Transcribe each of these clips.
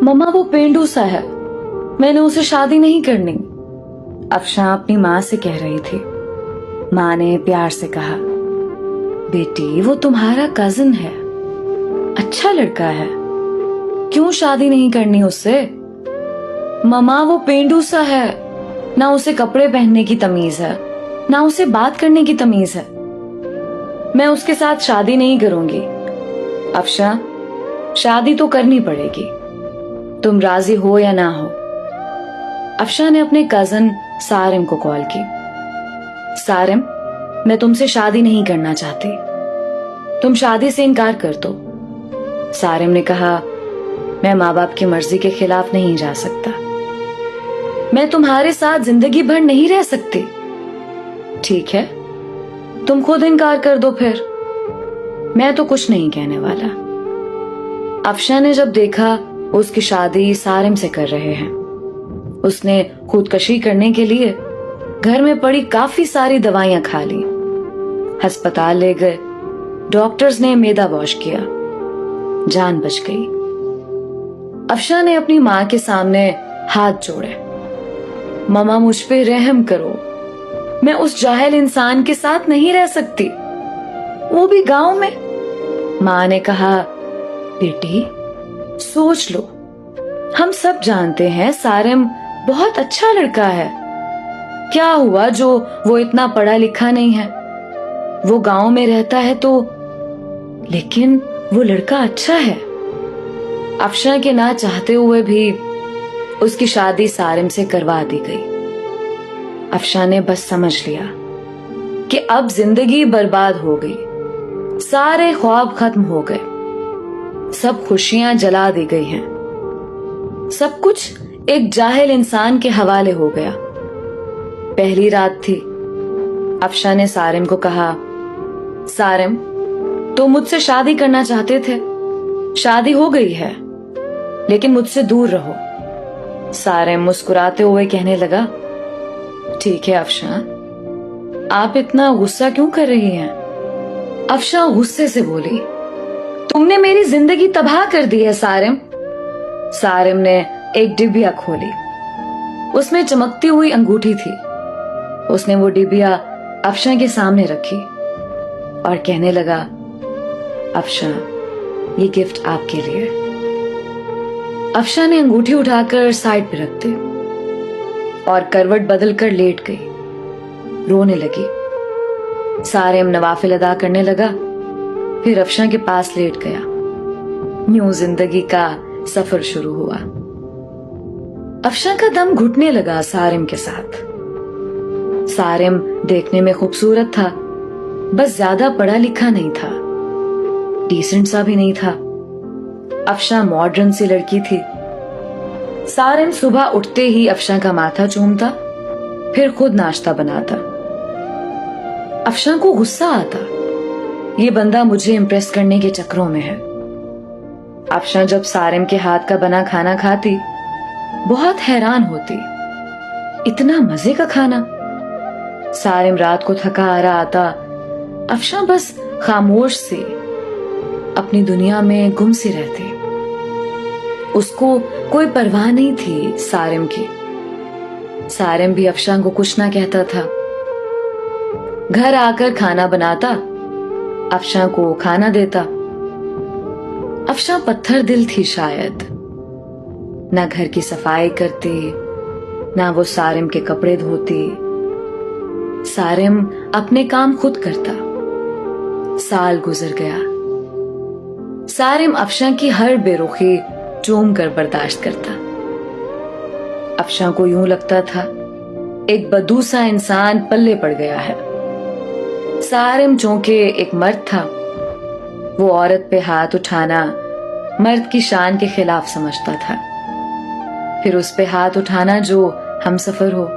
मम्मा वो पेंडू सा है, मैंने उसे शादी नहीं करनी। अफशा अपनी माँ से कह रही थी। माँ ने प्यार से कहा, बेटी वो तुम्हारा कजिन है, अच्छा लड़का है, क्यों शादी नहीं करनी उससे। मम्मा वो पेंडू सा है, ना उसे कपड़े पहनने की तमीज है, ना उसे बात करने की तमीज है। मैं उसके साथ शादी नहीं करूंगी। अफशा, शादी तो करनी पड़ेगी, तुम राजी हो या ना हो। अफशा ने अपने कजन सारिम को कॉल की। सारिम, मैं तुमसे शादी नहीं करना चाहती, तुम शादी से इनकार कर दो। सारिम ने कहा, मैं माँ बाप की मर्जी के खिलाफ नहीं जा सकता, मैं तुम्हारे साथ जिंदगी भर नहीं रह सकती। ठीक है, तुम खुद इनकार कर दो फिर, मैं तो कुछ नहीं कहने वाला। अफशा ने जब देखा उसकी शादी सारिम से कर रहे हैं, उसने खुदकशी करने के लिए घर में पड़ी काफी सारी दवाइयां खा ली, अस्पताल ले गए, डॉक्टर्स ने मेदा वॉश किया, जान बच गई। अफशा ने अपनी माँ के सामने हाथ जोड़े, मम्मा मुझ पे रहम करो, मैं उस जाहिल इंसान के साथ नहीं रह सकती, वो भी गांव में। माँ ने कहा, बेटी सोच लो, हम सब जानते हैं सारिम बहुत अच्छा लड़का है, क्या हुआ जो वो इतना पढ़ा लिखा नहीं है, वो गांव में रहता है तो, लेकिन वो लड़का अच्छा है। अफशा के ना चाहते हुए भी उसकी शादी सारिम से करवा दी गई। अफशा ने बस समझ लिया कि अब जिंदगी बर्बाद हो गई, सारे ख्वाब खत्म हो गए, सब खुशियां जला दी गई हैं, सब कुछ एक जाहिल इंसान के हवाले हो गया। पहली रात थी। अफशा ने सारिम को कहा, सारिम तुम मुझसे शादी करना चाहते थे, शादी हो गई है, लेकिन मुझसे दूर रहो। सारिम मुस्कुराते हुए कहने लगा, ठीक है अफशा, आप इतना गुस्सा क्यों कर रही हैं। अफशा गुस्से से बोली, तुमने मेरी जिंदगी तबाह कर दी है सारिम। सारिम ने एक डिबिया खोली, उसमें चमकती हुई अंगूठी थी। उसने वो डिबिया अफशा के सामने रखी और कहने लगा, अफशा ये गिफ्ट आपके लिए। अफशा ने अंगूठी उठाकर साइड पे रख दी और करवट बदलकर लेट गई, रोने लगी। सारिम नवाफिल अदा करने लगा, फिर अफशा के पास लेट गया। यूं जिंदगी का सफर शुरू हुआ। अफशा का दम घुटने लगा सारिम के साथ। सारिम देखने में खूबसूरत था, बस ज्यादा पढ़ा लिखा नहीं था, डिसेंट सा भी नहीं था। अफशा मॉडर्न सी लड़की थी। सारिम सुबह उठते ही अफशा का माथा चूमता, फिर खुद नाश्ता बनाता। अफशा को गुस्सा आता, ये बंदा मुझे इम्प्रेस करने के चक्करों में है। अफशा जब सारिम के हाथ का बना खाना खाती, बहुत हैरान होती, इतना मजे का खाना। सारिम रात को थका हारा आता, अफशा बस खामोश सी अपनी दुनिया में गुम सी रहती। उसको कोई परवाह नहीं थी सारिम की। सारिम भी अफशा को कुछ ना कहता था। घर आकर खाना बनाता, अफशा को खाना देता। अफशा पत्थर दिल थी शायद, ना घर की सफाई करती, ना वो सारिम के कपड़े धोती। सारिम अपने काम खुद करता। साल गुजर गया। सारिम अफशा की हर बेरुखी चूम कर बर्दाश्त करता। अफशा को यूं लगता था एक बदूसा इंसान पल्ले पड़ गया है। सारिम चूंकि एक मर्द था, वो औरत पे हाथ उठाना मर्द की शान के खिलाफ समझता था, फिर उस पे हाथ उठाना जो हमसफर हो।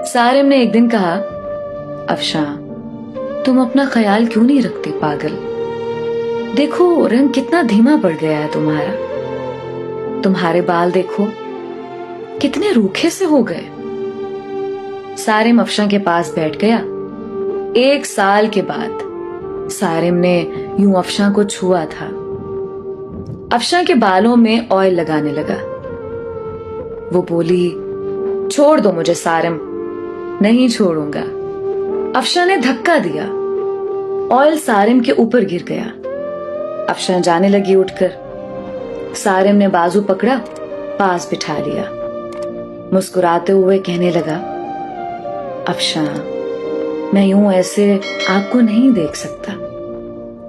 सारिम ने एक दिन कहा, अफशा तुम अपना ख्याल क्यों नहीं रखती पागल, देखो रंग कितना धीमा पड़ गया है तुम्हारा, तुम्हारे बाल देखो कितने रूखे से हो गए। सारिम अफशा के पास बैठ गया। 1 साल के बाद सारिम ने यूं अफशा को छुआ था। अफशा के बालों में ऑयल लगाने लगा। वो बोली, छोड़ दो मुझे सारिम। नहीं छोड़ूंगा। अफशा ने धक्का दिया। ऑयल सारिम के ऊपर गिर गया। अफशा जाने लगी उठकर। सारिम ने बाजू पकड़ा, पास बिठा लिया। मुस्कुराते हुए कहने लगा, अफशा, मैं यूं ऐसे आपको नहीं देख सकता।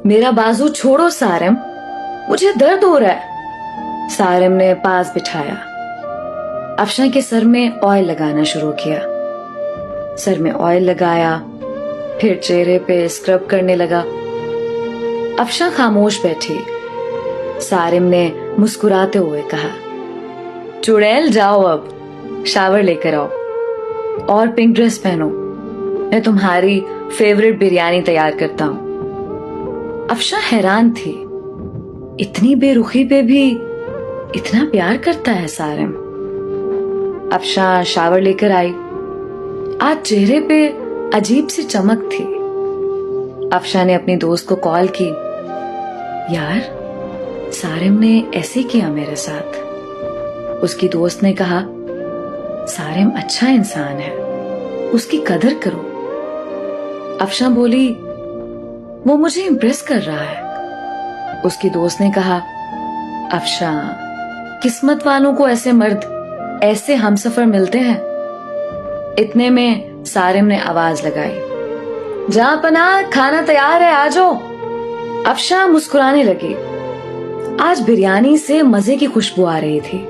मेरा बाजू छोड़ो सारिम, मुझे दर्द हो रहा है। सारिम ने पास बिठाया। अफशा के सर में ऑयल लगाना शुरू किया। सर में ऑयल लगाया, फिर चेहरे पे स्क्रब करने लगा। अफशा खामोश बैठी। सारिम ने मुस्कुराते हुए कहा, चुड़ैल जाओ, अब शावर लेकर आओ और पिंक ड्रेस पहनो। मैं तुम्हारी फेवरेट बिरयानी तैयार करता हूं। अफशा हैरान थी, इतनी बेरुखी पे भी इतना प्यार करता है सारिम। अफशा शावर लेकर आई। आज चेहरे पे अजीब सी चमक थी। अफशा ने अपनी दोस्त को कॉल की, यार, सारिम ने ऐसे किया मेरे साथ। उसकी दोस्त ने कहा, सारिम अच्छा इंसान है, उसकी कदर करो। अफशा बोली, वो मुझे इम्प्रेस कर रहा है। उसकी दोस्त ने कहा, अफशा, किस्मत वालों को ऐसे मर्द, ऐसे हमसफर मिलते हैं। इतने में सारिम ने आवाज लगाई, जहां पनाह, खाना तैयार है, आ जाओ। अफशा मुस्कुराने लगी। आज बिरयानी से मजे की खुशबू आ रही थी।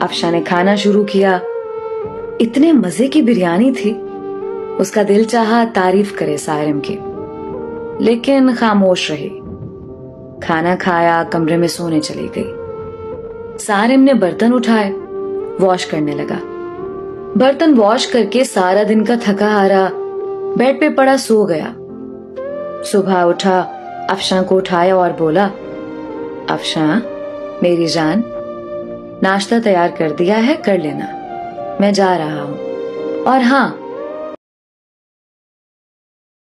अफशा ने खाना शुरू किया। इतने मजे की बिरयानी थी, उसका दिल चाहा तारीफ करे सारिम की, लेकिन खामोश रही। खाना खाया, कमरे में सोने चली गई। सारिम ने बर्तन उठाए, वॉश करने लगा। बर्तन वॉश करके सारा दिन का थका हारा बेड पे पड़ा सो गया। सुबह उठा, अफशा को उठाया और बोला, अफशा, मेरी जान, नाश्ता तैयार कर दिया है, कर लेना, मैं जा रहा हूं। और हाँ,